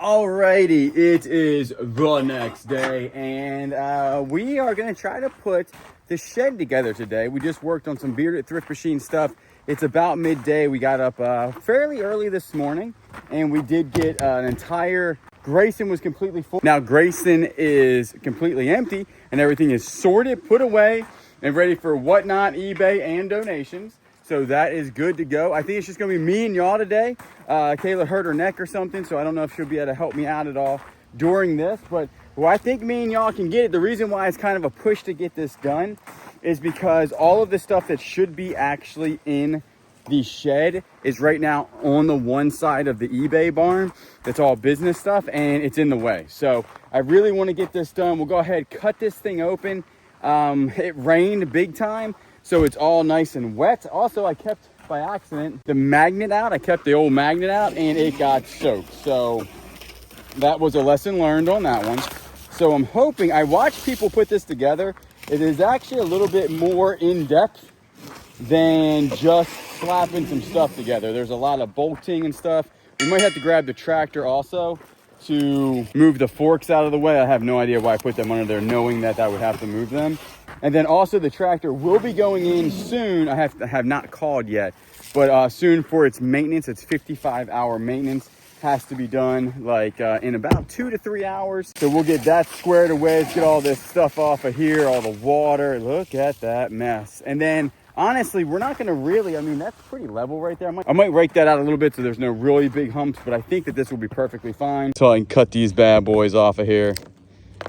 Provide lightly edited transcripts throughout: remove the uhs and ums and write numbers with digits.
Alrighty, it is the next day, and we are going to try to put the shed together today. We just worked on some Bearded Thrift Machine stuff. It's about midday. We got up fairly early this morning, and we did get an entire... Grayson was completely full. Now Grayson is completely empty, and everything is sorted, put away, and ready for whatnot, eBay, and donations. So that is good to go. I think it's just gonna be me and y'all today. Kayla hurt her neck or something, so I don't know if she'll be able to help me out at all during this. But I think me and y'all can get it. The reason why it's kind of a push to get this done is because all of the stuff that should be actually in the shed is right now on the one side of the eBay barn. That's all business stuff, and it's in the way. So I really want to get this done. We'll go ahead, cut this thing open. It rained big time, so it's all nice and wet. Also, I kept by accident the magnet out. I kept the old magnet out and it got soaked. So that was a lesson learned on that one. So I'm hoping, I watched people put this together. It is actually a little bit more in depth than just slapping some stuff together. There's a lot of bolting and stuff. We might have to grab the tractor also to move the forks out of the way. I have no idea why I put them under there, knowing that I would have to move them. And then also the tractor will be going in soon. I have not called yet, but soon for its maintenance. It's 55-hour maintenance. Has to be done like in about 2 to 3 hours. So we'll get that squared away. Let's get all this stuff off of here, all the water. Look at that mess. And then honestly, we're not gonna really, I mean, that's pretty level right there. I might rake that out a little bit so there's no really big humps, but I think that this will be perfectly fine. So I can cut these bad boys off of here.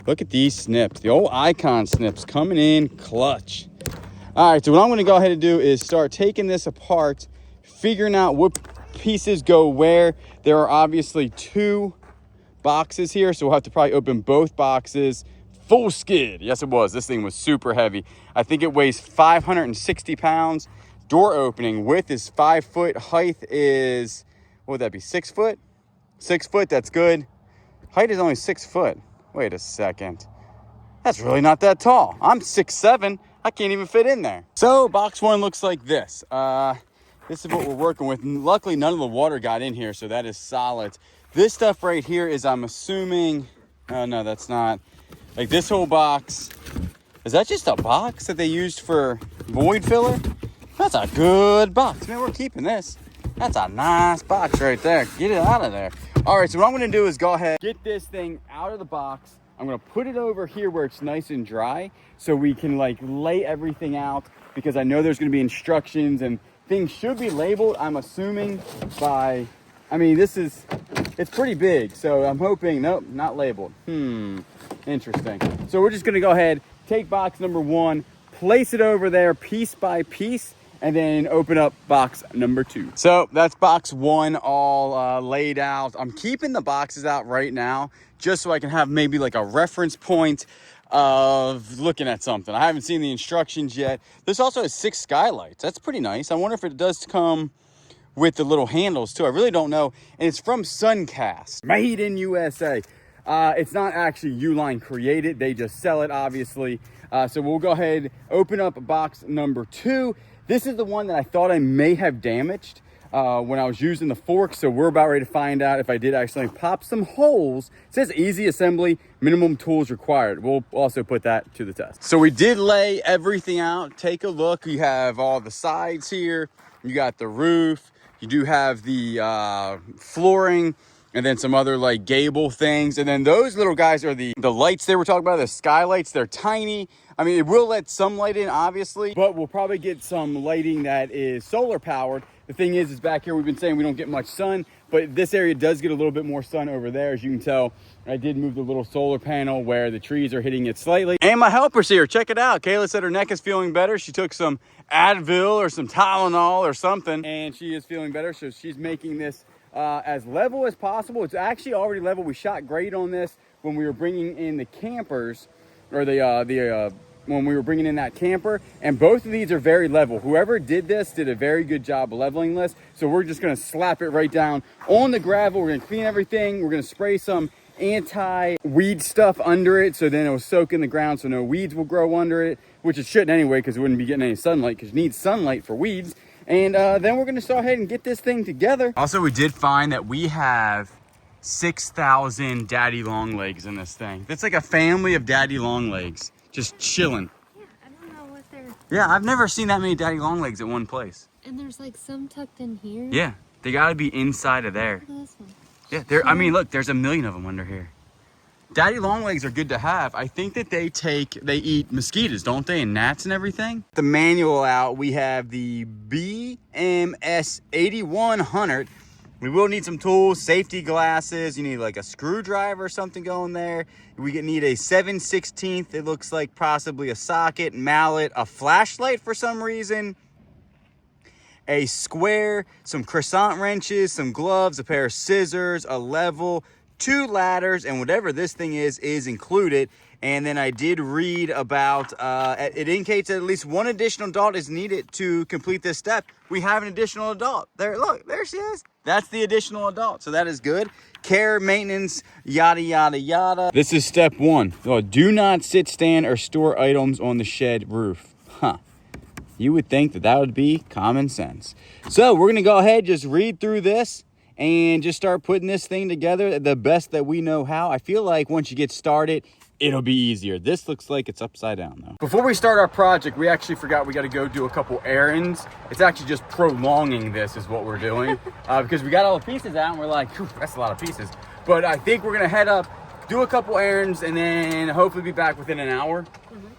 Look at these snips, the old Icon snips coming in clutch. All right, so what I'm gonna go ahead and do is start taking this apart, figuring out what pieces go where. There are obviously 2 boxes here, so we'll have to probably open both boxes. Full skid. Yes, it was. This thing was super heavy. I think it weighs 560 pounds. Door opening, width is 5 foot. Height is, what would that be, 6 foot? 6 foot, that's good. Height is only 6 foot. Wait a second. That's really not that tall. I'm 6'7". I can't even fit in there. So box 1 looks like this. This is what we're working with. Luckily, none of the water got in here, so that is solid. This stuff right here is, I'm assuming, oh no, that's not. Like this whole box, is that just a box that they used for void filler? That's a good box. Man, we're keeping this. That's a nice box right there. Get it out of there. All right, so what I'm gonna do is go ahead, get this thing out of the box. I'm gonna put it over here where it's nice and dry so we can like lay everything out, because I know there's gonna be instructions and things should be labeled, I'm assuming by, I mean, it's pretty big. So I'm hoping, nope, not labeled. Interesting. So we're just gonna go ahead, take box number 1, place it over there piece by piece, and then open up box number 2. So that's box 1 all laid out. I'm keeping the boxes out right now just so I can have maybe like a reference point of looking at something. I haven't seen the instructions yet. This also has 6 skylights. That's pretty nice. I wonder if it does come with the little handles too. I really don't know. And it's from Suncast, made in USA. It's not actually Uline created. They just sell it, obviously. So we'll go ahead, open up box number 2. This is the one that I thought I may have damaged when I was using the fork. So we're about ready to find out if I did actually pop some holes. It says easy assembly, minimum tools required. We'll also put that to the test. So we did lay everything out. Take a look. You have all the sides here. You got the roof. You do have the flooring, and then some other like gable things. And then those little guys are the lights they were talking about, the skylights. They're tiny. I mean, it will let some light in, obviously, but we'll probably get some lighting that is solar powered. The thing is back here, we've been saying we don't get much sun, but this area does get a little bit more sun over there. As you can tell, I did move the little solar panel where the trees are hitting it slightly. And my helper's here. Check it out. Kayla said her neck is feeling better. She took some Advil or some Tylenol or something, and she is feeling better. So she's making this as level as possible. It's actually already level. We shot grade on this when we were bringing in the campers, or when we were bringing in that camper, and both of these are very level. Whoever did this did a very good job leveling this. So we're just gonna slap it right down on the gravel. We're gonna clean everything. We're gonna spray some anti-weed stuff under it, so then it will soak in the ground so no weeds will grow under it, which it shouldn't anyway, because it wouldn't be getting any sunlight, because you need sunlight for weeds. And then we're gonna start ahead and get this thing together. Also, we did find that we have 6,000 daddy long legs in this thing. That's like a family of daddy long legs just chilling. Yeah, I don't know what they're... Yeah, I've never seen that many daddy long legs at one place. And there's like some tucked in here. Yeah, they gotta be inside of there. Look at this one. Yeah, there. I mean, look, there's a million of them under here. Daddy long legs are good to have. I think that they eat mosquitoes, don't they, and gnats and everything. The manual out, we have the BMS 8100. We will need some tools, safety glasses. You need like a screwdriver or something going there. We need a 7/16. It looks like possibly a socket, mallet, a flashlight for some reason, a square, some crescent wrenches, some gloves, a pair of scissors, a level, 2 ladders, and whatever this thing is included. And then I did read about, it indicates that at least one additional adult is needed to complete this step. We have an additional adult. There, look, there she is. That's the additional adult, so that is good. Care, maintenance, yada, yada, yada. This is step 1. Do not sit, stand, or store items on the shed roof. Huh. You would think that would be common sense. So we're gonna go ahead, just read through this and just start putting this thing together the best that we know how. I feel like once you get started, it'll be easier. This looks like it's upside down though. Before we start our project, we actually forgot we got to go do a couple errands. It's actually just prolonging this is what we're doing because we got all the pieces out and we're like, that's a lot of pieces. But I think we're gonna head up, do a couple errands, and then hopefully be back within an hour.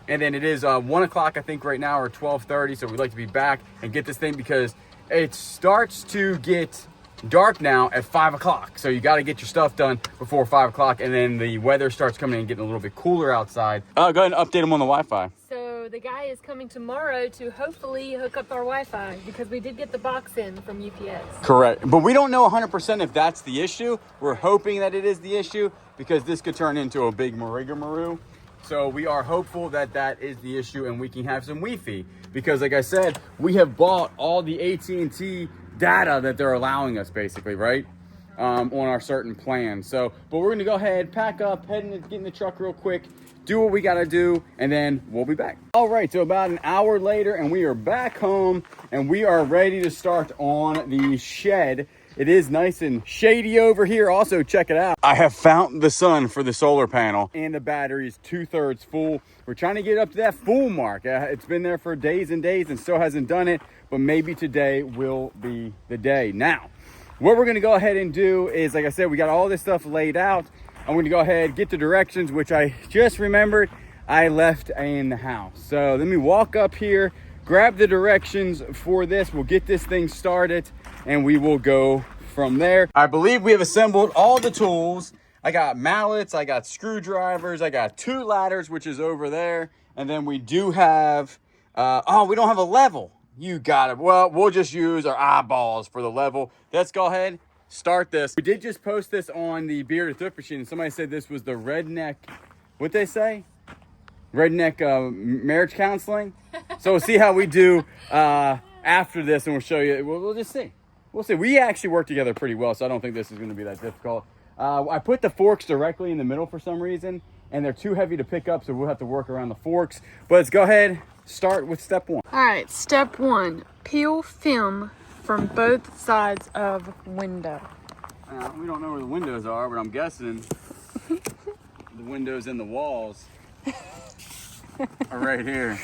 And then it is 1 o'clock, I think right now, or 12:30. So we'd like to be back and get this thing because it starts to get dark now at 5 o'clock. So you got to get your stuff done before 5 o'clock. And then the weather starts coming in and getting a little bit cooler outside. Go ahead and update them on the Wi-Fi. So the guy is coming tomorrow to hopefully hook up our Wi-Fi because we did get the box in from UPS. Correct. But we don't know 100% if that's the issue. We're hoping that it is the issue because this could turn into a big marigamaroo. So we are hopeful that that is the issue and we can have some Wi-Fi. Because like I said, we have bought all the AT&T data that they're allowing us basically, right? On our certain plans. So, but we're gonna go ahead, pack up, get in the truck real quick, do what we gotta do, and then we'll be back. All right, so about an hour later and we are back home and we are ready to start on the shed. It is nice and shady over here. Also, check it out. I have found the sun for the solar panel and the battery is 2/3 full. We're trying to get up to that full mark. It's been there for days and days and still hasn't done it, but maybe today will be the day. Now, what we're gonna go ahead and do is, like I said, we got all this stuff laid out. I'm gonna go ahead, get the directions, which I just remembered I left in the house. So let me walk up here, grab the directions for this. We'll get this thing started and we will go from there. I believe we have assembled all the tools. I got mallets, I got screwdrivers, I got 2 ladders, which is over there. And then we do have, oh, we don't have a level. You got it. Well, we'll just use our eyeballs for the level. Let's go ahead, start this. We did just post this on the Bearded Thrift Machine. And somebody said this was the redneck, what'd they say? Redneck marriage counseling. So we'll see how we do after this and we'll show you. We'll just see. We'll see. We actually work together pretty well, so I don't think this is going to be that difficult. I put the forks directly in the middle for some reason, and they're too heavy to pick up, so we'll have to work around the forks. But let's go ahead, start with step 1. All right, step 1, peel film from both sides of window. We don't know where the windows are, but I'm guessing the windows in the walls are right here.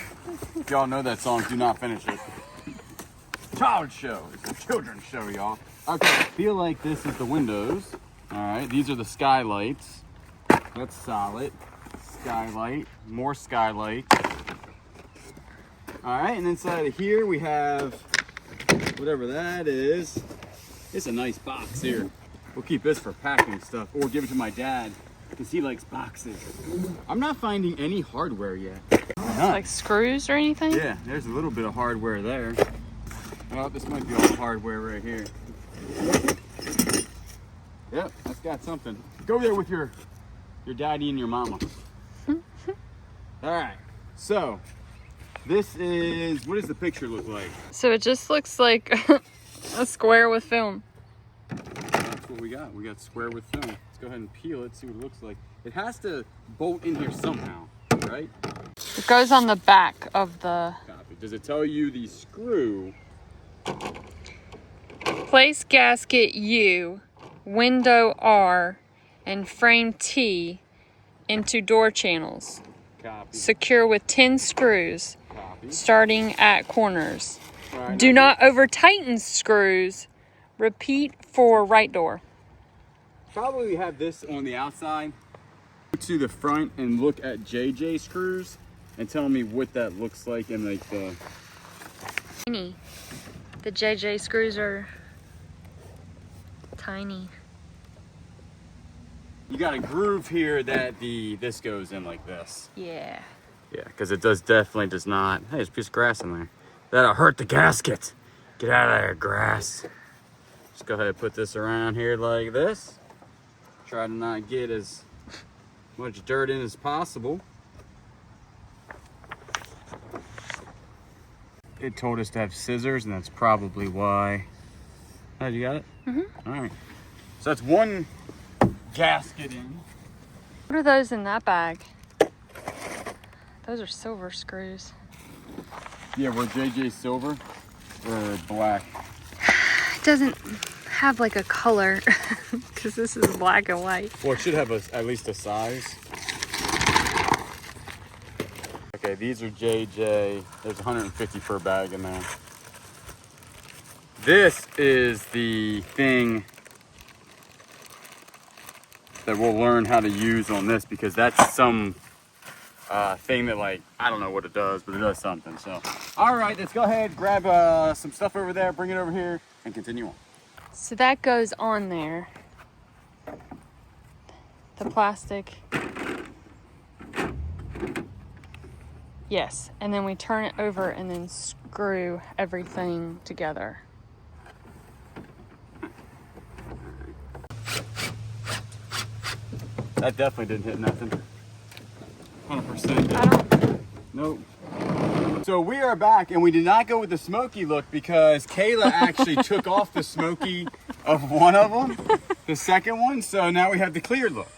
Y'all know that song, Do Not Finish It. Child show. It's a children's show, y'all. Okay, I feel like this is the windows. All right, these are the skylights. That's solid. Skylight, more skylight. All right, and inside of here we have whatever that is. It's a nice box here. We'll keep this for packing stuff or give it to my dad because he likes boxes. I'm not finding any hardware yet. Like screws or anything? Yeah, there's a little bit of hardware there. Oh, this might be all hardware right here. Yep, that's got something. Go there with your daddy and your mama. All right, so this is, what does the picture look like? So it just looks like a square with film. That's what we got. We got square with film. Let's go ahead and peel it, see what it looks like. It has to bolt in here somehow, right? It goes on the back of the... Copy. Does it tell you the screw? Place gasket U window R, and frame T into door channels. Copy. Secure with 10 screws, Copy. starting at corners. All right, Do not over tighten screws. Repeat for right door. Probably have this on the outside. Go to the front and look at JJ screws and tell me what that looks like in like the... Tiny. The JJ screws are tiny. You got a groove here that this goes in like this. Yeah. Yeah, because it definitely does not. Hey, there's a piece of grass in there. That'll hurt the gasket. Get out of there, grass. Just go ahead and put this around here like this. Try to not get as much dirt in as possible. It told us to have scissors, and that's probably why. Oh, you got it? Mm-hmm. All right. So that's one gasket in. What are those in that bag? Those are silver screws. Yeah, were JJ silver or black? It doesn't have like a color because this is black and white. Well, it should have at least a size. Okay, these are JJ. There's 150 per bag in there. This is the thing that we'll learn how to use on this, because that's some thing that, like, I don't know what it does, but it does something. So, all right, let's go ahead, grab some stuff over there, bring it over here, and continue on. So that goes on there. The plastic. Yes, and then we turn it over and then screw everything together. That definitely didn't hit nothing. 100%. I don't. Nope. So we are back, and we did not go with the smoky look because Kayla actually took off the smoky of one of them, the second one. So now we have the clear look.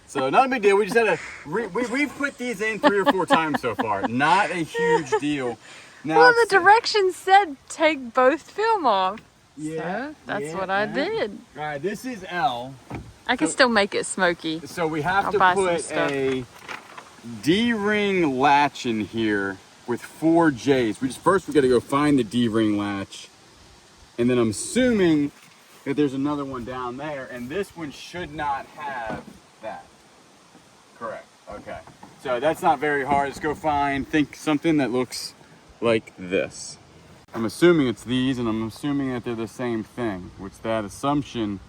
So not a big deal. We just had we've put these in 3 or 4 times so far. Not a huge deal. Now, Well, the directions said take both film off. Yeah, So that's yeah, what I yeah. did. All right, this is L. I can still make it smoky. So we have I'll to buy some put stuff. a D-ring latch in here with 4 J's. First we got to go find the D-ring latch, and then I'm assuming that there's another one down there, and this one should not have that. Correct. Okay. So that's not very hard. Let's go think something that looks like this. I'm assuming it's these, and I'm assuming that they're the same thing, which that assumption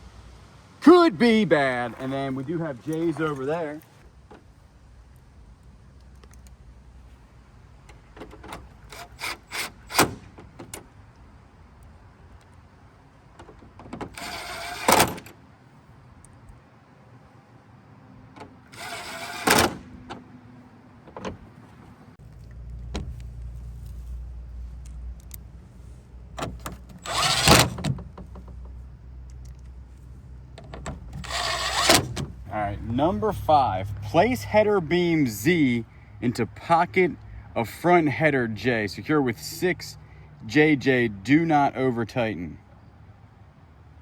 could be bad. And then we do have J's over there. All right, number 5, place header beam Z into pocket of front header J. Secure with 6 JJ, do not over tighten.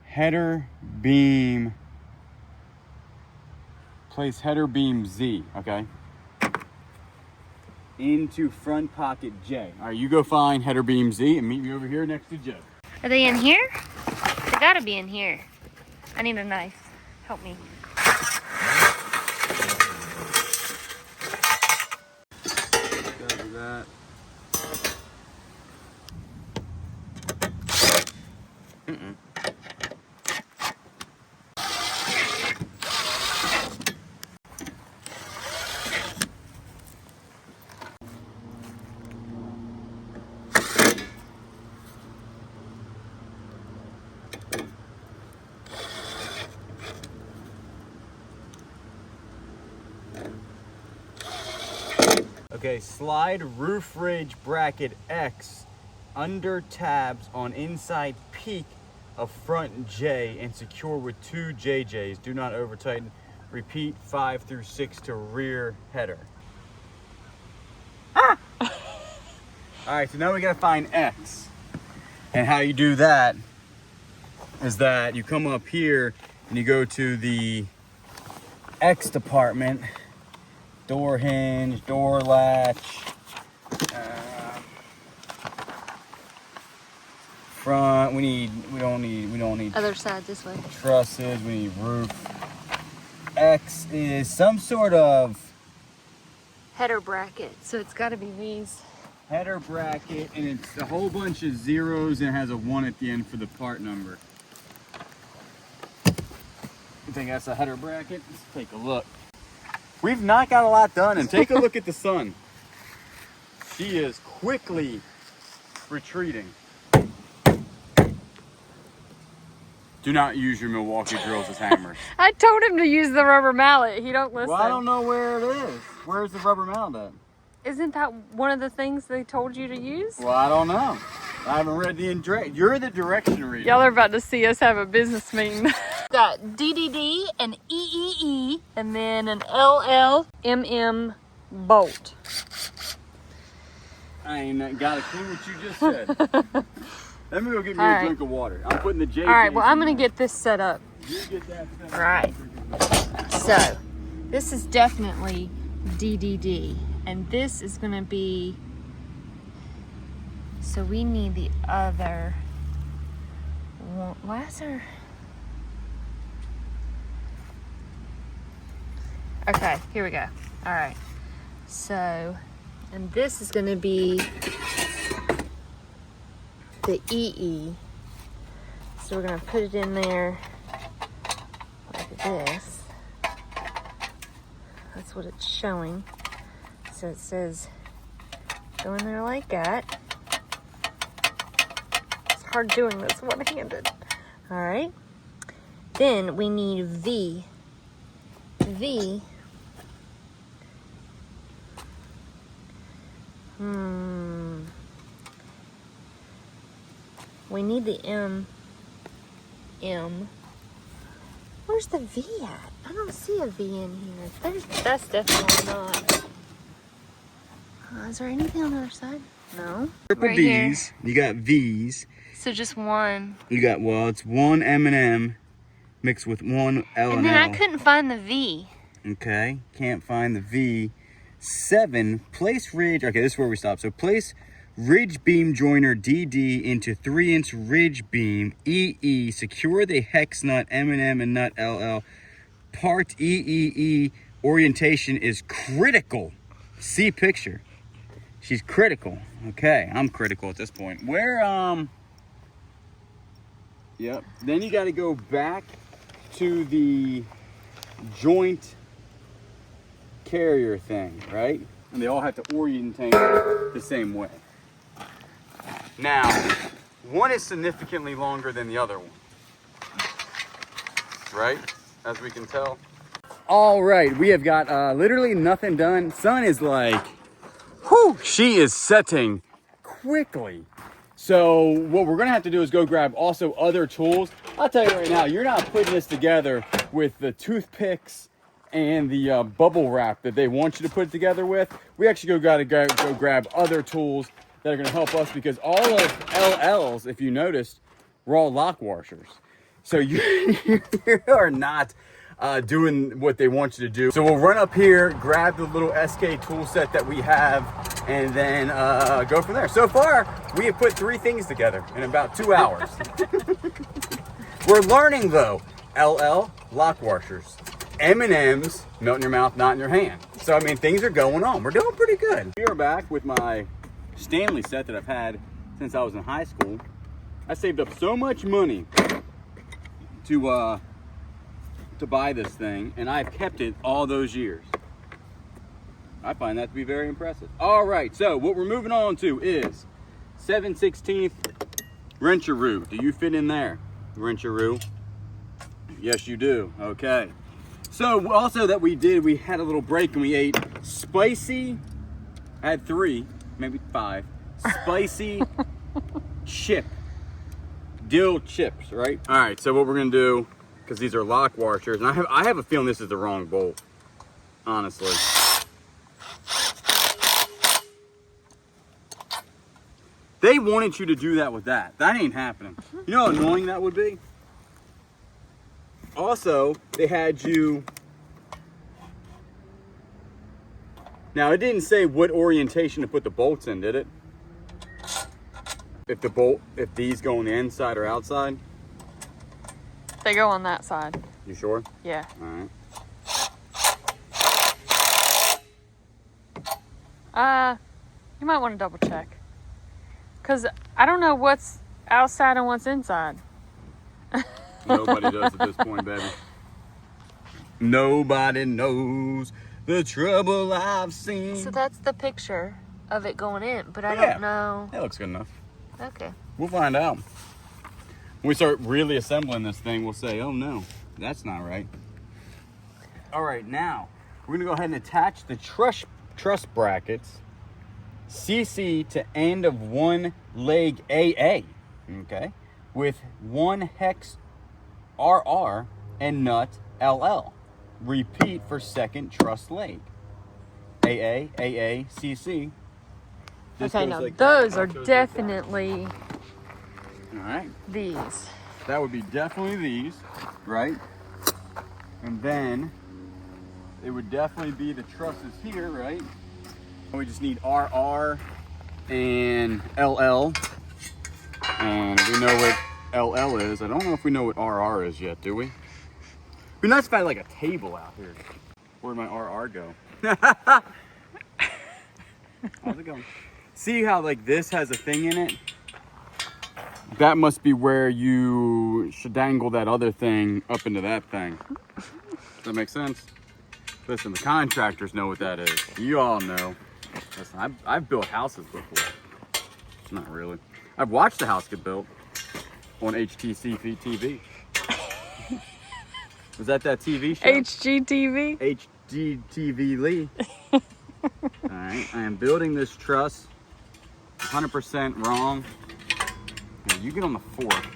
Header beam, place header beam Z, okay? Into front pocket J. All right, you go find header beam Z and meet me over here next to Joe. Are they in here? They gotta be in here. I need a knife. Help me. Gotta do that. Okay, slide roof ridge bracket X under tabs on inside peak of front J and secure with 2 JJs. Do not over tighten. Repeat 5 through 6 to rear header. Ah! All right, so now we gotta find X. And how you do that is that you come up here and you go to the X department, door hinge, door latch, front. We don't need Other side this way. trusses. We need roof. X is some sort of Header bracket, so it's got to be these. header bracket, and it's a whole bunch of zeros and it has a 1 at the end for the part number. You think that's a header bracket? Let's take a look. We've not got a lot done, and take a look at the sun. She is quickly retreating. Do not use your Milwaukee drills as hammers. I told him to use the rubber mallet. He don't listen. Well, I don't know where it is. Where's the rubber mallet at? Isn't that one of the things they told you to use? Well, I don't know. I haven't read the You're the direction reader. Y'all are about to see us have a business meeting. Got DDD, an EEE, and then an LLMM bolt. I ain't got a clue what you just said. Let me go get me All a right. drink of water. I'm putting the J. All right, well, I'm going to get this set up. You get that set up. Right. So, this is definitely DDD, and this is going to be, so we need the other one. Why is there? Okay, here we go. All right. So, and this is going to be the EE. So we're going to put it in there like this. That's what it's showing. So it says go in there like that. It's hard doing this one-handed. All right. Then we need V. V. We need the M. Where's the V at? I don't see a V in here. That's definitely not. Is there anything on the other side? No. Triple Right D's. You got V's. So just one. You got, well, it's one M&M mixed with one L And and then L. I couldn't find the V. Okay, can't find the V. 7, place ridge. Okay, this is where we stop. So place ridge beam joiner DD into 3-inch ridge beam EE. Secure the hex nut M&M and nut LL. Part EEE orientation is critical. See picture. She's critical. Okay, I'm critical at this point. Where Yep. Then you got to go back to the joint carrier thing, right? And they all have to orientate the same way. Now, one is significantly longer than the other one, right? As we can tell. All right, we have got literally nothing done. Sun is like, whew, she is setting quickly. So what we're gonna have to do is go grab also other tools. I'll tell you right now, you're not putting this together with the toothpicks and the bubble wrap that they want you to put it together with. We actually gotta go grab other tools that are gonna help us, because all of LLs, if you noticed, were all lock washers. So you are not doing what they want you to do. So we'll run up here, grab the little SK tool set that we have, and then go from there. So far, we have put 3 things together in about 2 hours. We're learning though. LL, lock washers. M&Ms, melt in your mouth, not in your hand. So I mean, things are going on. We're doing pretty good. We are back with my Stanley set that I've had since I was in high school. I saved up so much money to buy this thing, and I've kept it all those years. I find that to be very impressive. All right, so what we're moving on to is 7/16 wrencheroo. Do you fit in there, wrencheroo? Yes, you do. Okay. So also that we had a little break and we ate spicy, I had 3, maybe 5, spicy dill chips, right? All right, so what we're gonna do, because these are lock washers, and I have a feeling this is the wrong bolt, honestly. They wanted you to do that with that. That ain't happening. You know how annoying that would be? Also, they had you. Now, it didn't say what orientation to put the bolts in, did it? If these go on the inside or outside? They go on that side. You sure? Yeah. All right. You might want to double check. Because I don't know what's outside and what's inside. Nobody does at this point, baby. Nobody knows the trouble I've seen. So that's the picture of it going in, but I don't know. That looks good enough. Okay. We'll find out. When we start really assembling this thing, we'll say, oh no, that's not right. All right, now we're gonna go ahead and attach the truss brackets, CC to end of one leg AA, okay, with one hex RR and nut LL. Repeat for second truss leg. AA, AA, CC. This okay, goes now like those that. are Goes like definitely that. All right. these. That would be definitely these, right? And then it would definitely be the trusses here, right? We just need RR and LL. And we know what LL is. I don't know if we know what RR is yet, do we? It'd be nice if I had like a table out here. Where'd my RR go? How's it going? See how like this has a thing in it? That must be where you should dangle that other thing up into that thing. Does that make sense? Listen, the contractors know what that is. You all know. Listen, I've built houses before. Not really. I've watched a house get built on HTC TV. Was that TV show? HGTV? HGTV Lee. All right, I am building this truss 100% wrong. Now, you get on the fork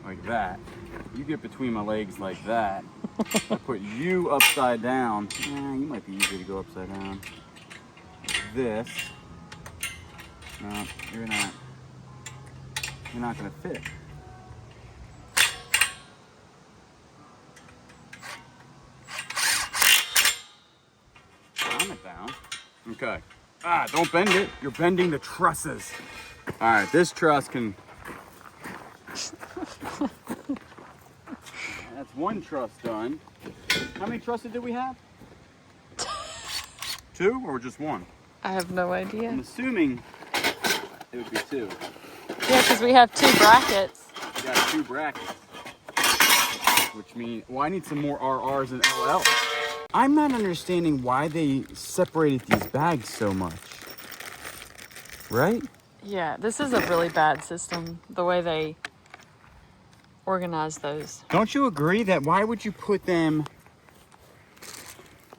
like that. You get between my legs like that. I put you upside down. You might be easier to go upside down. Like this. No, you're not. You're not gonna fit. Calm it down. Okay. Don't bend it. You're bending the trusses. All right, this truss can. That's one truss done. How many trusses did we have? 2 or just 1? I have no idea. I'm assuming it would be 2. Yeah, because we have 2 brackets. We got 2 brackets. Which means, well, I need some more RRs and LLs. I'm not understanding why they separated these bags so much. Right? Yeah, this is a really bad system, the way they organize those. Don't you agree that why would you put them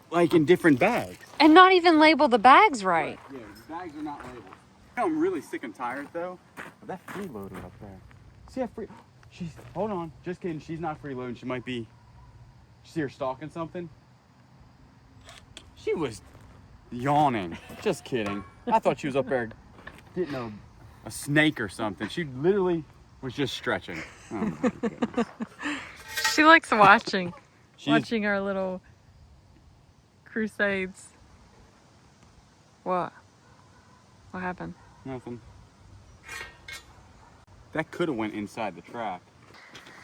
like in different bags? And not even label the bags right. Yeah, the bags are not labeled. You know, I'm really sick and tired though of that freeloader up there. See that hold on, just kidding, she's not freeloading, she might be, you see her stalking something? She was yawning, just kidding. I thought she was up there getting a snake or something. She literally was just stretching. Oh my goodness. She likes watching our little crusades. What? What happened? Nothing. That could have went inside the track.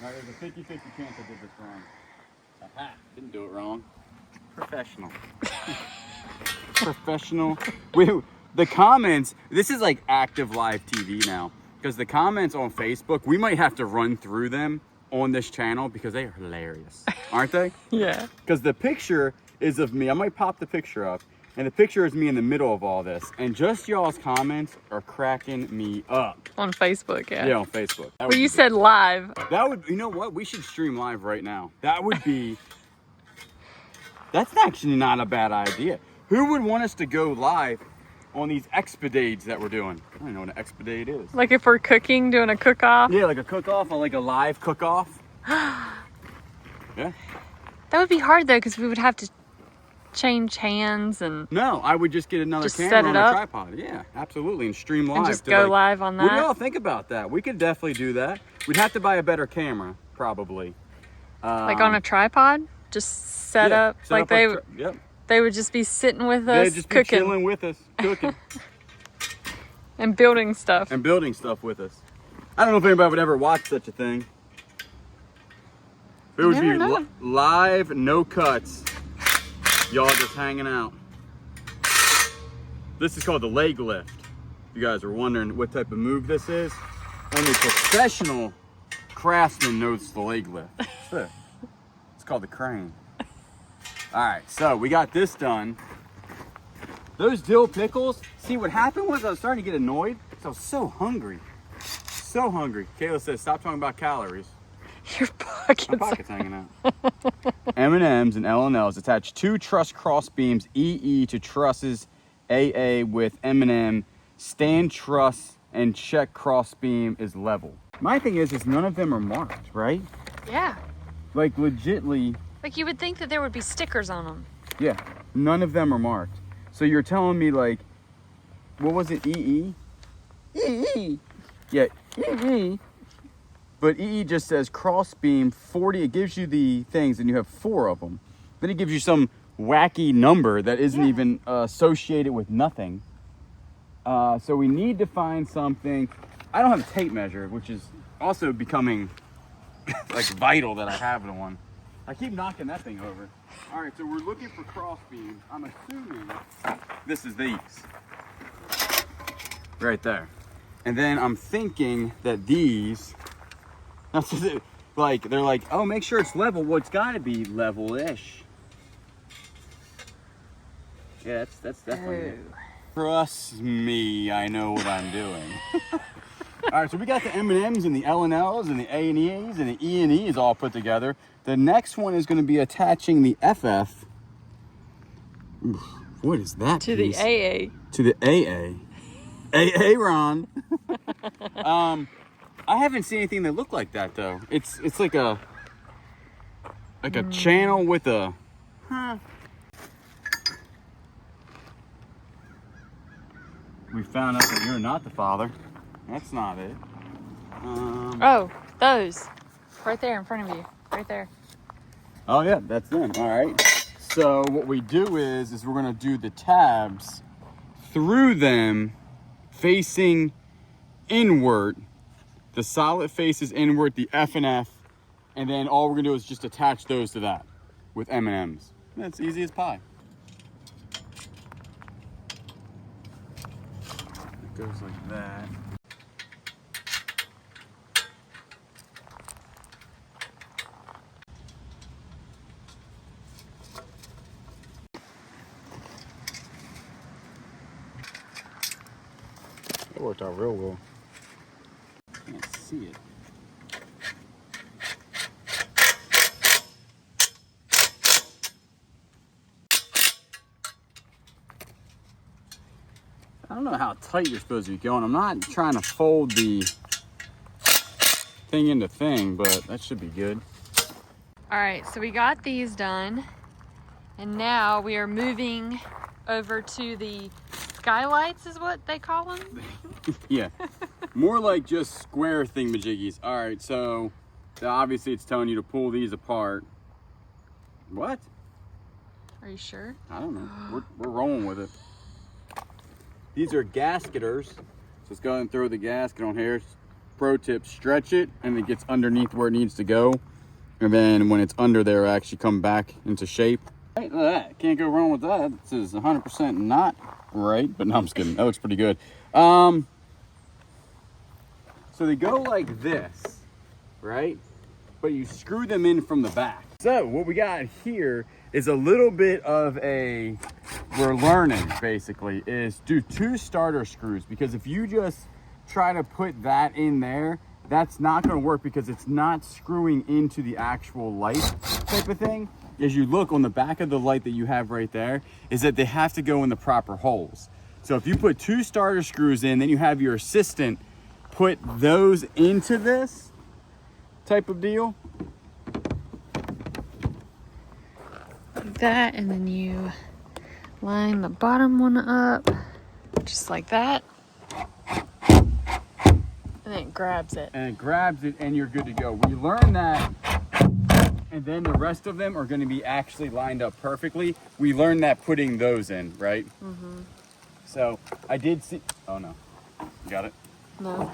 Now, there's a 50-50 chance I did this wrong. Aha, didn't do it wrong. Professional. Professional. The comments, this is like active live TV now. Because the comments on Facebook, we might have to run through them on this channel because they are hilarious. Aren't they? Yeah. Because the picture is of me. I might pop the picture up. And the picture is me in the middle of all this. And just y'all's comments are cracking me up. On Facebook, yeah. Yeah, on Facebook. Well, you said live. That would, you know what? We should stream live right now. That would be, that's actually not a bad idea. Who would want us to go live on these expedites that we're doing? I don't know what an expedite is. Like if we're cooking, doing a cook-off? Yeah, like a cook-off or like a live cook-off. Yeah. That would be hard though, because we would have to change hands and... No, I would just get another just camera set it on a up? tripod. Yeah, absolutely, and stream live. And just go live on that? What do y'all think about that? We could definitely do that. We'd have to buy a better camera, probably. Like on a tripod, just set up like they would just be sitting with us, They'd just be cooking, chilling with us, cooking, and building stuff. and building stuff with us. I don't know if anybody would ever watch such a thing. It would be live, no cuts. Y'all just hanging out. This is called the leg lift. If you guys are wondering what type of move this is, only professional craftsman knows the leg lift. It's called the crane. All right, so we got this done. Those dill pickles, see what happened was I was starting to get annoyed because I was so hungry. So hungry. Kayla says, stop talking about calories. Your pockets. My pocket's hanging out. M&Ms and L&Ls attach 2 truss cross beams EE to trusses AA with M&M. Stand truss and check cross beam is level. My thing is none of them are marked, right? Yeah. Like legitly. Like you would think that there would be stickers on them. Yeah, none of them are marked. So you're telling me like, what was it, EE? EE. Yeah, EE. But EE just says cross beam 40. It gives you the things and you have 4 of them. Then it gives you some wacky number that isn't even associated with nothing. So we need to find something. I don't have a tape measure, which is also becoming like vital that I have one. I keep knocking that thing over. All right, so we're looking for cross beams. I'm assuming this is these. Right there. And then I'm thinking that these, like, they're like, oh, make sure it's level. Well, it's gotta be level-ish. Yeah, that's definitely it. Trust me, I know what I'm doing. All right, so we got the M&Ms and the L&Ls and the A&Es and the E&Es all put together. The next one is going to be attaching the FF. Oof, what is that to piece? The AA. To the AA. AA, Ron. I haven't seen anything that looked like that though. It's like a channel with a. We found out that you're not the father. That's not it. Oh, those. Right there in front of you. Right there. Oh yeah, that's them. All right. So what we do is we're gonna do the tabs through them facing inward. The solid faces inward, the F and F, and then all we're gonna do is just attach those to that with M&Ms. That's easy as pie. It goes like that. It worked out real well. Can't see it. I don't know how tight you're supposed to be going. I'm not trying to fold the thing into thing, but that should be good. All right, so we got these done, and now we are moving over to the skylights, is what they call them. Yeah, more like just square thingamajiggies. All right, so obviously it's telling you to pull these apart. What? Are you sure? I don't know. We're rolling with it. These are gasketers. So let's go ahead and throw the gasket on here. Pro tip, stretch it and it gets underneath where it needs to go. And then when it's under there, it'll actually come back into shape. Hey, look at that. Can't go wrong with that. This is 100% not right, but no, I'm just kidding. That looks pretty good. So they go like this, right? But you screw them in from the back. So what we got here is a little bit of we're learning basically, is do 2 starter screws, because if you just try to put that in there, that's not going to work because it's not screwing into the actual light type of thing. As you look on the back of the light that you have right there, is that they have to go in the proper holes. So if you put 2 starter screws in, then you have your assistant put those into this type of deal. Like that, and then you line the bottom one up just like that, and then it grabs it. And it grabs it and you're good to go. We learned that And then the rest of them are going to be actually lined up perfectly. We learned that putting those in, right? Mm-hmm. So I did see, oh no, you got it? No.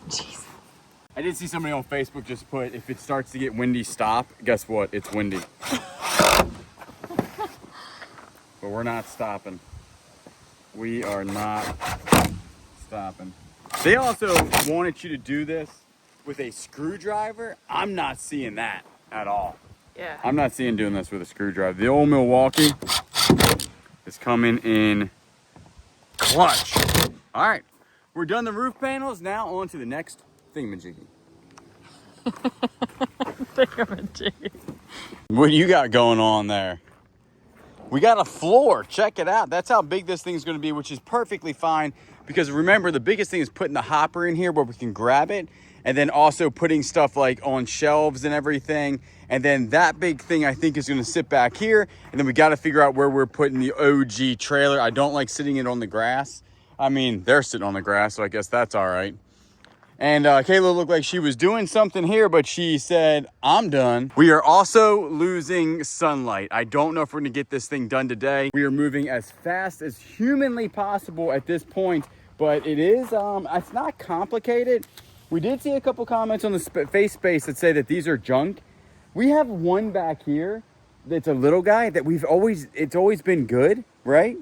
Jeez. I did see somebody on Facebook just put, if it starts to get windy, stop. Guess what? It's windy. But we're not stopping. We are not stopping. They also wanted you to do this with a screwdriver. I'm not seeing that at all. Yeah. I'm not seeing doing this with a screwdriver. The old Milwaukee is coming in clutch. All right, we're done the roof panels. Now on to the next thingamajiggy. Thingamajiggy. What do you got going on there? We got a floor. Check it out. That's how big this thing's going to be, which is perfectly fine. Because remember, the biggest thing is putting the hopper in here where we can grab it. And then also putting stuff like on shelves and everything. And then that big thing, I think, is going to sit back here. And then we got to figure out where we're putting the OG trailer. I don't like sitting it on the grass. I mean, they're sitting on the grass, so I guess that's all right. And Kayla looked like she was doing something here, but she said, I'm done. We are also losing sunlight. I don't know if we're gonna get this thing done today. We are moving as fast as humanly possible at this point, but it is, it's not complicated. We did see a couple comments on the face space that say that these are junk. We have one back here that's a little guy that it's always been good, right?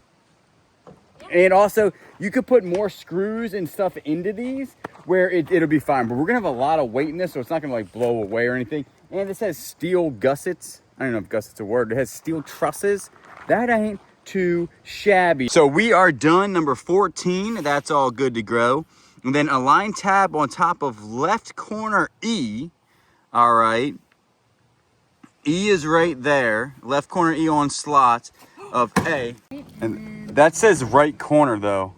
And also, you could put more screws and stuff into these where it'll be fine. But we're going to have a lot of weight in this, so it's not going to like blow away or anything. And this has steel gussets. I don't know if gusset's a word. It has steel trusses. That ain't too shabby. So we are done. Number 14. That's all good to go. And then align tab on top of left corner E. All right. E is right there. Left corner E on slot of A. And that says right corner though.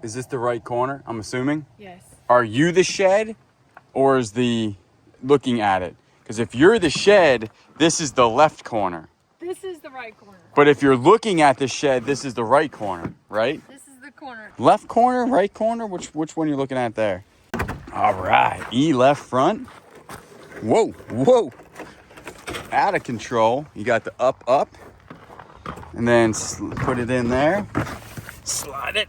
Is this the right corner? I'm assuming? Yes. Are you the shed or is the looking at it? Because if you're the shed, this is the left corner. This is the right corner. But if you're looking at the shed, this is the right corner, right? This is the corner. Left corner, right corner? Which one are you looking at there? All right, E left front. Whoa, whoa. Out of control. You got the up. And then put it in there. Slide it.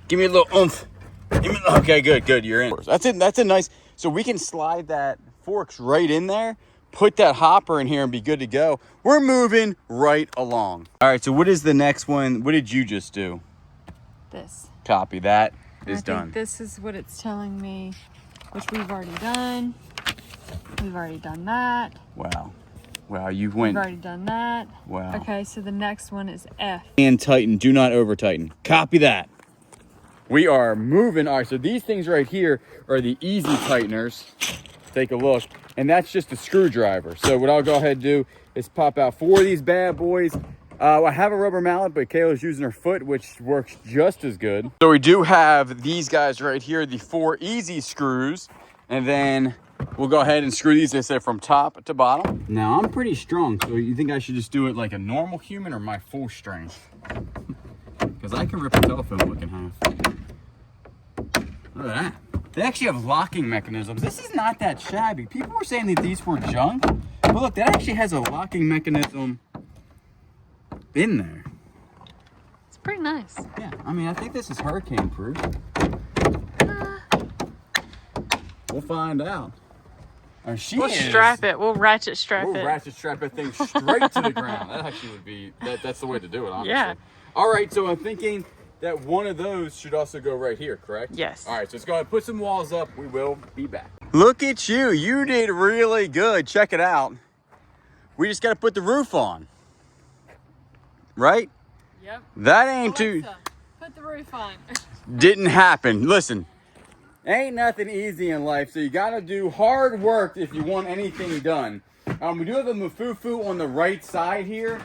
Give me a little oomph. Okay, good. You're in. That's it. That's a nice. So we can slide that forks right in there. Put that hopper in here and be good to go. We're moving right along. All right. So what is the next one? What did you just do? This. Copy that. Is I done. think this is what it's telling me, which we've already done. We've already done that. Wow. You went. We've already done that. Wow. Okay, so the next one is F. And tighten. Do not over tighten. Copy that. We are moving. All right, so these things right here are the easy tighteners. Take a look. And that's just a screwdriver. So what I'll go ahead and do is pop out 4 of these bad boys. I have a rubber mallet, but Kayla's using her foot, which works just as good. So we do have these guys right here, the 4 easy screws. And then we'll go ahead and screw these, I said, from top to bottom. Now, I'm pretty strong, so you think I should just do it like a normal human or my full strength? Because I can rip a telephone book in half. Look at that. They actually have locking mechanisms. This is not that shabby. People were saying that these were junk, but look, that actually has a locking mechanism in there. It's pretty nice. Yeah, I mean, I think this is hurricane proof. We'll find out. We'll strap it. We'll ratchet strap it. We'll ratchet strap that thing straight to the ground. That actually would be, that's the way to do it, honestly. Yeah. All right, so I'm thinking that one of those should also go right here, correct? Yes. All right, so let's go ahead and put some walls up. We will be back. Look at you. You did really good. Check it out. We just got to put the roof on. Right? Yep. That ain't Alexa, too... put the roof on. Didn't happen. Listen. Ain't nothing easy in life, so you gotta do hard work if you want anything done. We do have a mafufu on the right side here.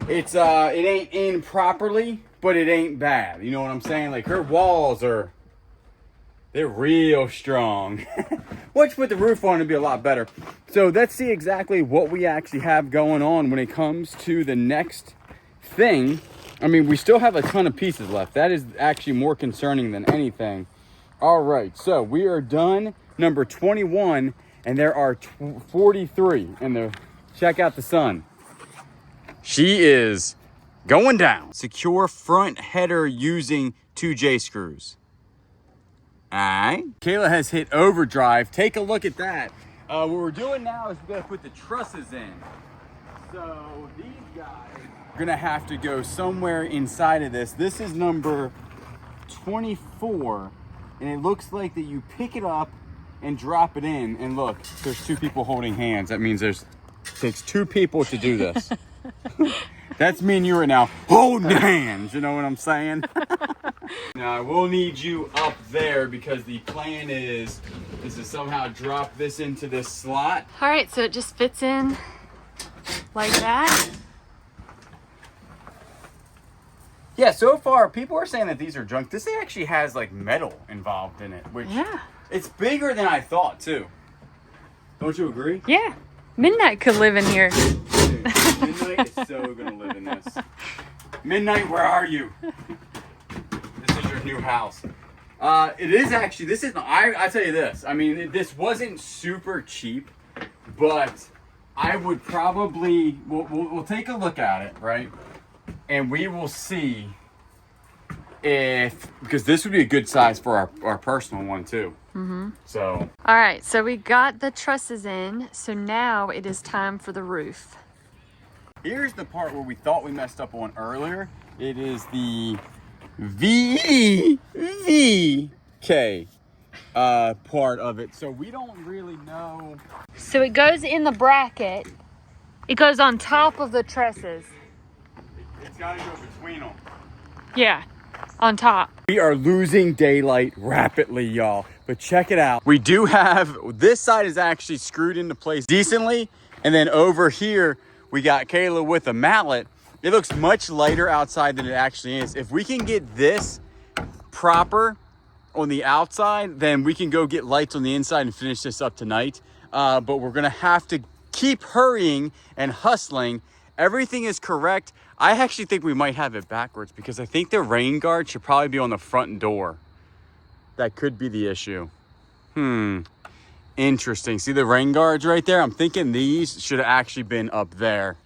It ain't in properly, but it ain't bad. You know what I'm saying? Like, her walls they're real strong. Once you put the roof on, it'll be a lot better. So let's see exactly what we actually have going on when it comes to the next thing. I mean, we still have a ton of pieces left. That is actually more concerning than anything. All right, so we are done. Number 21. and there are 43 in there. Check out the sun. She is going down. Secure front header using 2 J screws. All right. Kayla has hit overdrive. Take a look at that. What we're doing now is we're gonna put the trusses in. So these guys are gonna have to go somewhere inside of this. This is number 24, and it looks like that you pick it up and drop it in. And look, there's 2 people holding hands. That means it takes 2 people to do this. That's me and you right now holding hands, you know what I'm saying? Now I will need you up there because the plan is to somehow drop this into this slot. All right, so it just fits in like that. Yeah, so far people are saying that these are junk. This actually has like metal involved in it, which it's bigger than I thought too. Don't you agree? Yeah, Midnight could live in here. Dude, Midnight is so gonna live in this. Midnight, where are you? This is your new house. It is actually, this is, I tell you this, I mean, this wasn't super cheap, but I would probably, we'll take a look at it, right? And we will see if, because this would be a good size for our personal one too. Mm-hmm. So. All right, so we got the trusses in, so now it is time for the roof. Here's the part where we thought we messed up on earlier. It is the VK part of it. So we don't really know. So it goes in the bracket. It goes on top of the trusses. It's got to go between them. Yeah, on top. We are losing daylight rapidly, y'all. But check it out. We do have, this side is actually screwed into place decently. And then over here, we got Kayla with a mallet. It looks much lighter outside than it actually is. If we can get this proper on the outside, then we can go get lights on the inside and finish this up tonight. But we're gonna have to keep hurrying and hustling. Everything is correct. I actually think we might have it backwards because I think the rain guard should probably be on the front door. That could be the issue. Interesting. See the rain guards right there? I'm thinking these should have actually been up there.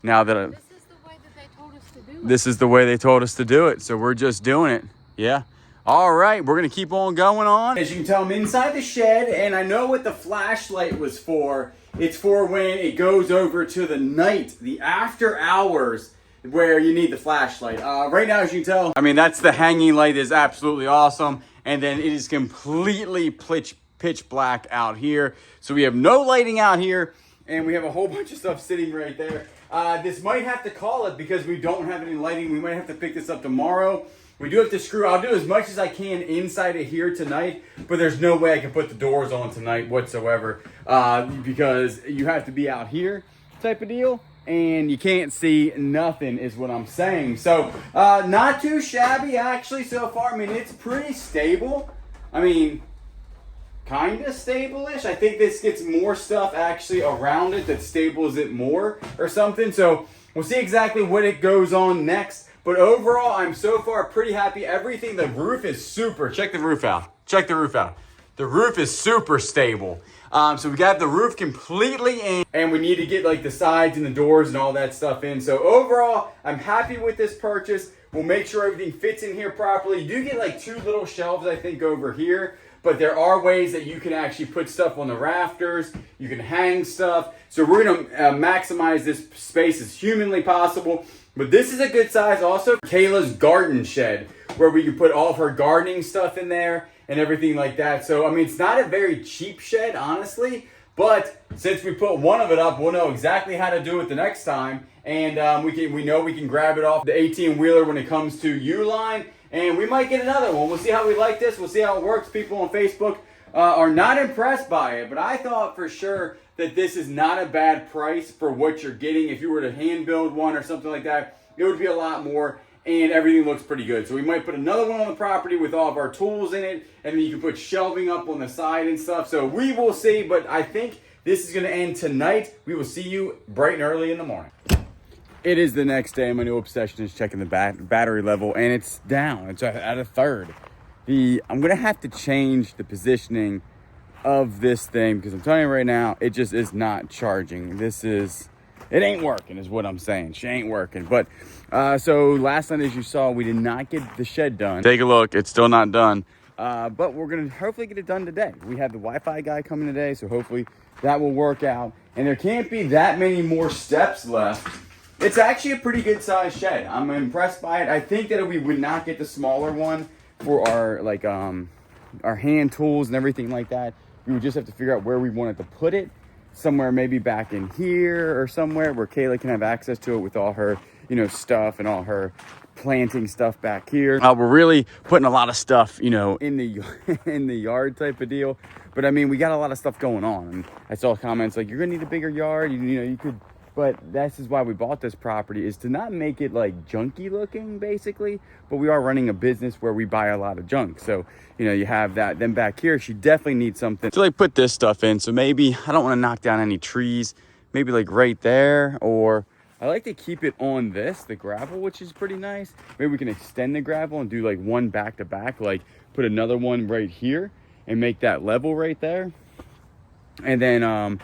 Now that This is the way that they told us to do it. this is the way they told us to do it, so we're just doing it. Yeah. All right, we're gonna keep on going on. As you can tell, I'm inside the shed, and I know what the flashlight was for. It's for when it goes over to the night, the after hours, where you need the flashlight. Right now, as you can tell, I mean, that's the hanging light is absolutely awesome. And then it is completely pitch black out here. So we have no lighting out here, and we have a whole bunch of stuff sitting right there. This might have to call it because we don't have any lighting. We might have to pick this up tomorrow. We do have to screw. I'll do as much as I can inside of here tonight, but there's no way I can put the doors on tonight whatsoever because you have to be out here type of deal, and you can't see nothing is what I'm saying. So not too shabby actually so far. I mean, it's pretty stable. I mean, kind of stable-ish. I think this gets more stuff actually around it that stables it more or something. So we'll see exactly what it goes on next. But overall, I'm so far pretty happy. Everything, the roof is super. Check the roof out. Check the roof out. The roof is super stable. So we got the roof completely in, and we need to get like the sides and the doors and all that stuff in. So overall, I'm happy with this purchase. We'll make sure everything fits in here properly. You do get like 2 little shelves, I think, over here. But there are ways that you can actually put stuff on the rafters. You can hang stuff. So we're going to maximize this space as humanly possible. But this is a good size also for Kayla's garden shed, where we can put all of her gardening stuff in there and everything like that. So, I mean, it's not a very cheap shed, honestly. But since we put one of it up, we'll know exactly how to do it the next time. And we know we can grab it off the 18-wheeler when it comes to Uline. And we might get another one. We'll see how we like this. We'll see how it works. People on Facebook are not impressed by it. But I thought for sure that this is not a bad price for what you're getting. If you were to hand build one or something like that, it would be a lot more. And everything looks pretty good. So we might put another one on the property with all of our tools in it. And then you can put shelving up on the side and stuff. So we will see. But I think this is going to end tonight. We will see you bright and early in the morning. It is the next day. My new obsession is checking the battery level, and it's down. It's at a third. I'm gonna have to change the positioning of this thing, because I'm telling you right now, it just is not charging. It ain't working is what I'm saying. She ain't working. But so last night, as you saw, we did not get the shed done. Take a look, it's still not done. But we're gonna hopefully get it done today. We have the Wi-Fi guy coming today, so hopefully that will work out. And there can't be that many more steps left. It's actually a pretty good sized shed. I'm impressed by it. I think that we would not get the smaller one for our our hand tools and everything like that. We would just have to figure out where we wanted to put it. Somewhere maybe back in here or somewhere where Kayla can have access to it with all her, stuff and all her planting stuff back here. We're really putting a lot of stuff, in the in the yard type of deal. But I mean, we got a lot of stuff going on. And I saw comments like, you're gonna need a bigger yard. You could. But this is why we bought this property, is to not make it like junky looking, basically. But we are running a business where we buy a lot of junk. So, you have that. Then back here, she definitely needs something to like put this stuff in. So maybe, I don't want to knock down any trees. Maybe like right there. Or I like to keep it on the gravel, which is pretty nice. Maybe we can extend the gravel and do like one back to back. Like put another one right here and make that level right there. And then,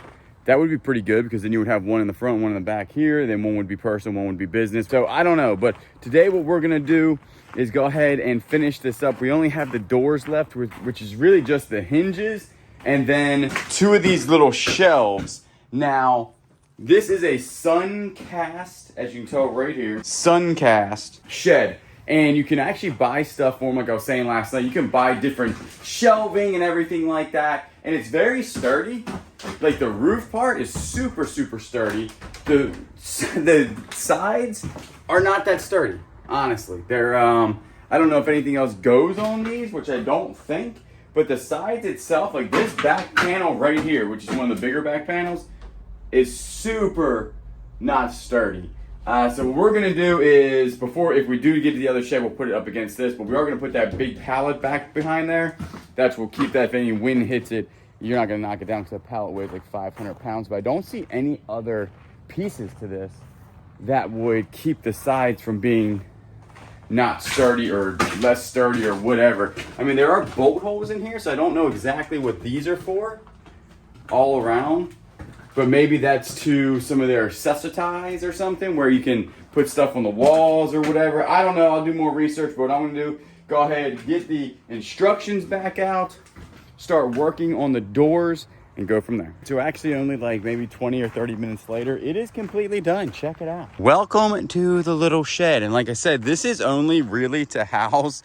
that would be pretty good, because then you would have one in the front, one in the back here. Then one would be personal, one would be business. So I don't know. But today what we're going to do is go ahead and finish this up. We only have the doors left, which is really just the hinges. And then 2 of these little shelves. Now, this is a Suncast, as you can tell right here, Suncast shed. And you can actually buy stuff for them, like I was saying last night. You can buy different shelving and everything like that. And it's very sturdy. Like the roof part is super, super sturdy. The sides are not that sturdy, honestly. They're, I don't know if anything else goes on these, which I don't think. But the sides itself, like this back panel right here, which is one of the bigger back panels, is super not sturdy. So what we're gonna do is, if we do get to the other shed, we'll put it up against this, but we are gonna put that big pallet back behind there. We'll keep that, if any wind hits it, you're not gonna knock it down, because the pallet weighs like 500 pounds, but I don't see any other pieces to this that would keep the sides from being not sturdy or less sturdy or whatever. I mean, there are bolt holes in here, so I don't know exactly what these are for all around. But maybe that's to some of their accessorize or something, where you can put stuff on the walls or whatever. I don't know. I'll do more research. But what I'm going to do, go ahead, get the instructions back out, start working on the doors, and go from there. So actually only like maybe 20 or 30 minutes later, it is completely done. Check it out. Welcome to the little shed. And like I said, this is only really to house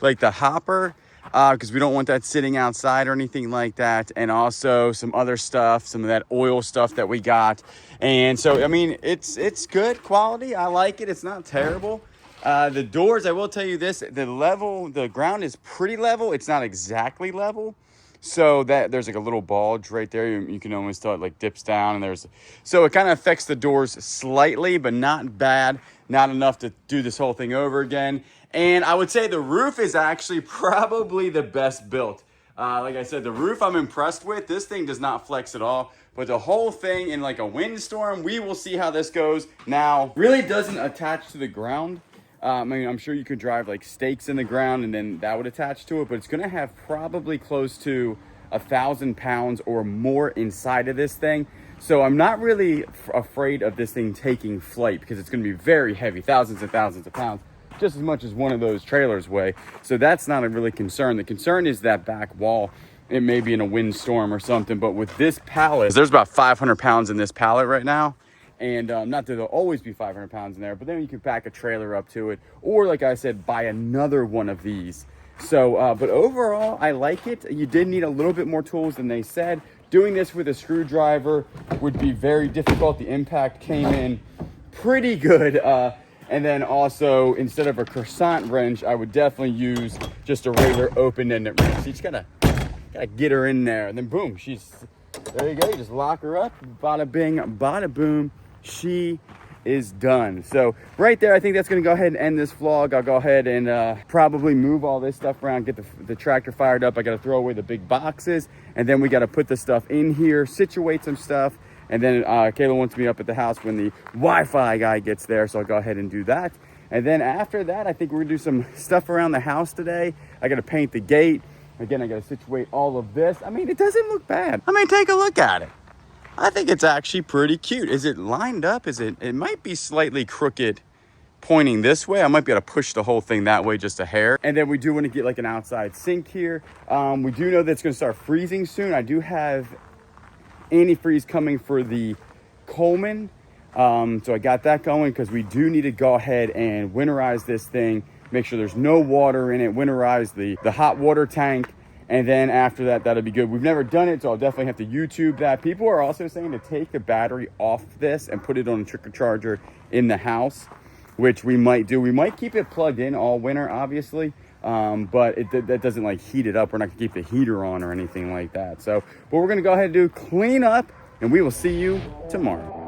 like the hopper, because we don't want that sitting outside or anything like that. And also some other stuff, some of that oil stuff that we got. And so, I mean, it's good quality. I like it. It's not terrible. The doors, I will tell you this, the ground is pretty level. It's not exactly level. So that there's like a little bulge right there. You can almost tell it like dips down, and so it kind of affects the doors slightly, but not bad. Not enough to do this whole thing over again. And I would say the roof is actually probably the best built. Like I said, the roof I'm impressed with. This thing does not flex at all. But the whole thing in like a windstorm, we will see how this goes. Now, really doesn't attach to the ground. I mean, I'm sure you could drive like stakes in the ground and then that would attach to it. But it's going to have probably close to 1,000 pounds or more inside of this thing. So I'm not really afraid of this thing taking flight, because it's going to be very heavy, thousands and thousands of pounds, just as much as one of those trailers weigh. So that's not a really concern. The concern is that back wall. It may be in a windstorm or something, but with this pallet, there's about 500 pounds in this pallet right now. And not that there'll always be 500 pounds in there, but then you can pack a trailer up to it. Or like I said, buy another one of these. So, but overall, I like it. You did need a little bit more tools than they said. Doing this with a screwdriver would be very difficult. The impact came in pretty good. And then also, instead of a croissant wrench, I would definitely use just a regular open-ended wrench. So you just gotta get her in there, and then boom, there you go. You just lock her up, bada bing, bada boom, she is done. So right there, I think that's gonna go ahead and end this vlog. I'll go ahead and probably move all this stuff around, get the tractor fired up. I gotta throw away the big boxes, and then we gotta put the stuff in here, situate some stuff. And then Kayla wants me up at the house when the Wi-Fi guy gets there, so I'll go ahead and do that. And then after that, I think we're gonna do some stuff around the house today. I gotta paint the gate, Again, I gotta situate all of this. I mean, it doesn't look bad. I mean, take a look at it. I think it's actually pretty cute. Is it lined up? It might be slightly crooked pointing this way. I might be able to push the whole thing that way just a hair. And then we do want to get like an outside sink here. We do know that it's gonna start freezing soon. I do have antifreeze coming for the Coleman. So I got that going because we do need to go ahead and winterize this thing. Make sure there's no water in it. Winterize the hot water tank. And then after that, that'll be good. We've never done it, so I'll definitely have to YouTube that. People are also saying to take the battery off this and put it on a trickle charger in the house, which we might do. We might keep it plugged in all winter, obviously, but that doesn't like heat it up. We're not gonna keep the heater on or anything like that. So what we're gonna go ahead and do, clean up, and we will see you tomorrow.